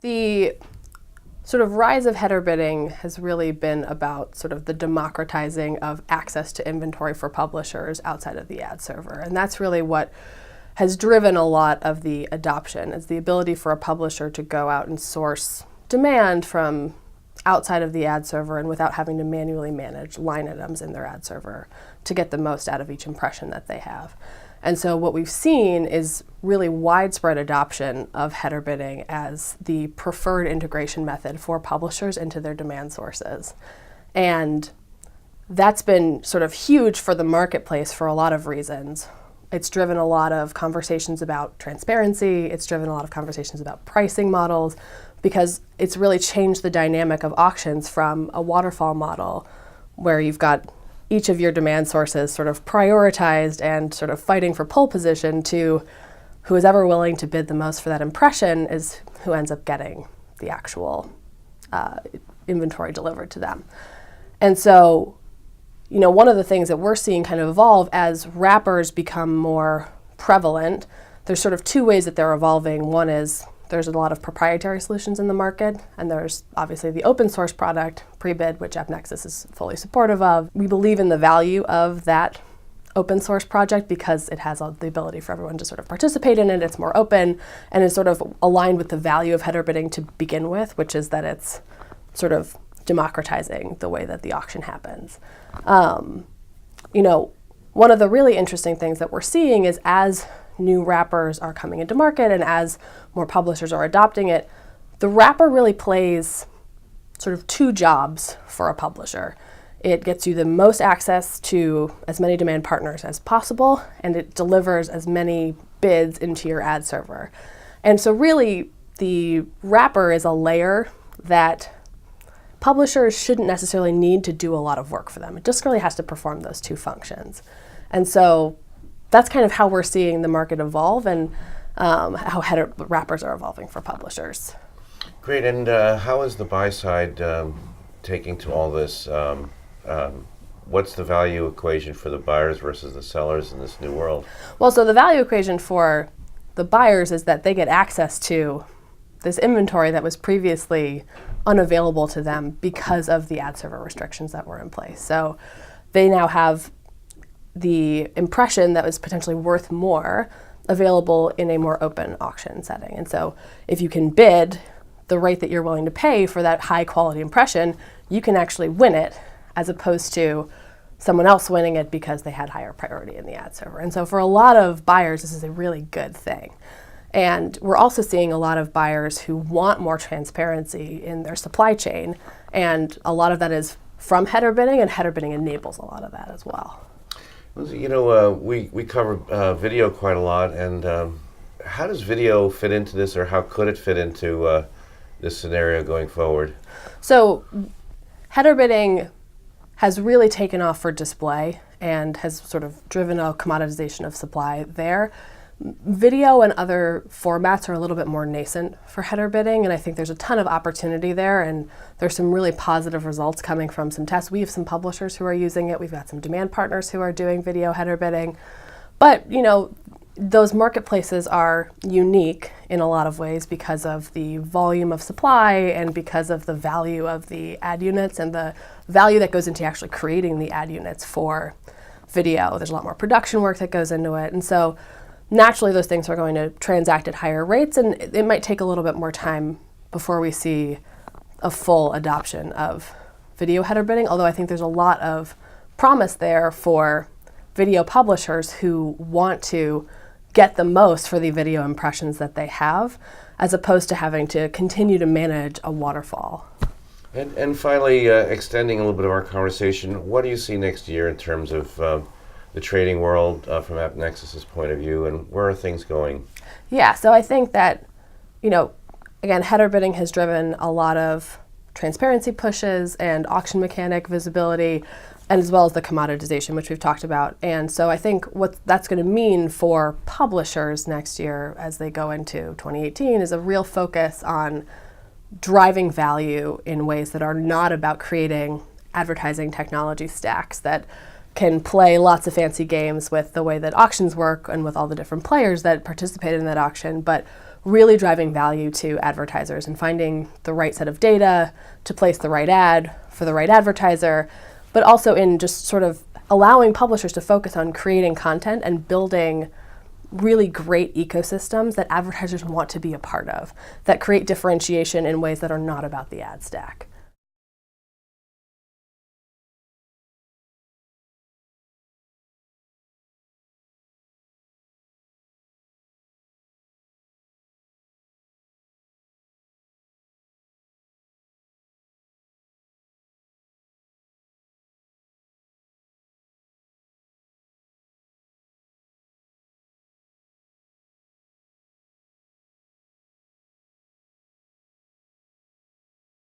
The sort of rise of header bidding has really been about sort of the democratizing of access to inventory for publishers outside of the ad server. And that's really what has driven a lot of the adoption, is the ability for a publisher to go out and source demand from outside of the ad server and without having to manually manage line items in their ad server to get the most out of each impression that they have. And so what we've seen is really widespread adoption of header bidding as the preferred integration method for publishers into their demand sources. And that's been sort of huge for the marketplace for a lot of reasons. It's driven a lot of conversations about transparency. It's driven a lot of conversations about pricing models, because it's really changed the dynamic of auctions from a waterfall model where you've got each of your demand sources sort of prioritized and sort of fighting for pole position to who is ever willing to bid the most for that impression is who ends up getting the actual inventory delivered to them. And so, one of the things that we're seeing kind of evolve as wrappers become more prevalent, there's sort of two ways that they're evolving. One is there's a lot of proprietary solutions in the market, and there's obviously the open source product, Prebid, which AppNexus is fully supportive of. We believe in the value of that open source project because it has the ability for everyone to sort of participate in it. It's more open and is sort of aligned with the value of header bidding to begin with, which is that it's sort of democratizing the way that the auction happens. One of the really interesting things that we're seeing is as new wrappers are coming into market and as more publishers are adopting it, the wrapper really plays sort of two jobs for a publisher. It gets you the most access to as many demand partners as possible, and it delivers as many bids into your ad server. And so really, the wrapper is a layer that publishers shouldn't necessarily need to do a lot of work for them. It just really has to perform those two functions. And so that's kind of how we're seeing the market evolve and how header wrappers are evolving for publishers. Great, and how is the buy side taking to all this? What's the value equation for the buyers versus the sellers in this new world? Well, so the value equation for the buyers is that they get access to this inventory that was previously unavailable to them because of the ad server restrictions that were in place. So they now have the impression that was potentially worth more available in a more open auction setting. And so if you can bid the rate that you're willing to pay for that high quality impression, you can actually win it as opposed to someone else winning it because they had higher priority in the ad server. And so for a lot of buyers, this is a really good thing. And we're also seeing a lot of buyers who want more transparency in their supply chain. And a lot of that is from header bidding, and header bidding enables a lot of that as well. We cover video quite a lot, and how does video fit into this, or how could it fit into this scenario going forward? So header bidding has really taken off for display and has sort of driven a commoditization of supply there. Video and other formats are a little bit more nascent for header bidding, and I think there's a ton of opportunity there, and there's some really positive results coming from some tests. We have some publishers who are using it. We've got some demand partners who are doing video header bidding. But, those marketplaces are unique in a lot of ways because of the volume of supply and because of the value of the ad units and the value that goes into actually creating the ad units for video. There's a lot more production work that goes into it. And so naturally, those things are going to transact at higher rates, and it might take a little bit more time before we see a full adoption of video header bidding, although I think there's a lot of promise there for video publishers who want to get the most for the video impressions that they have, as opposed to having to continue to manage a waterfall. And finally, extending a little bit of our conversation, what do you see next year in terms of the trading world from AppNexus's point of view, and where are things going? Yeah, so I think that, again, header bidding has driven a lot of transparency pushes and auction mechanic visibility, and as well as the commoditization, which we've talked about. And so I think what that's going to mean for publishers next year as they go into 2018 is a real focus on driving value in ways that are not about creating advertising technology stacks that can play lots of fancy games with the way that auctions work and with all the different players that participate in that auction, but really driving value to advertisers and finding the right set of data to place the right ad for the right advertiser, but also in just sort of allowing publishers to focus on creating content and building really great ecosystems that advertisers want to be a part of, that create differentiation in ways that are not about the ad stack.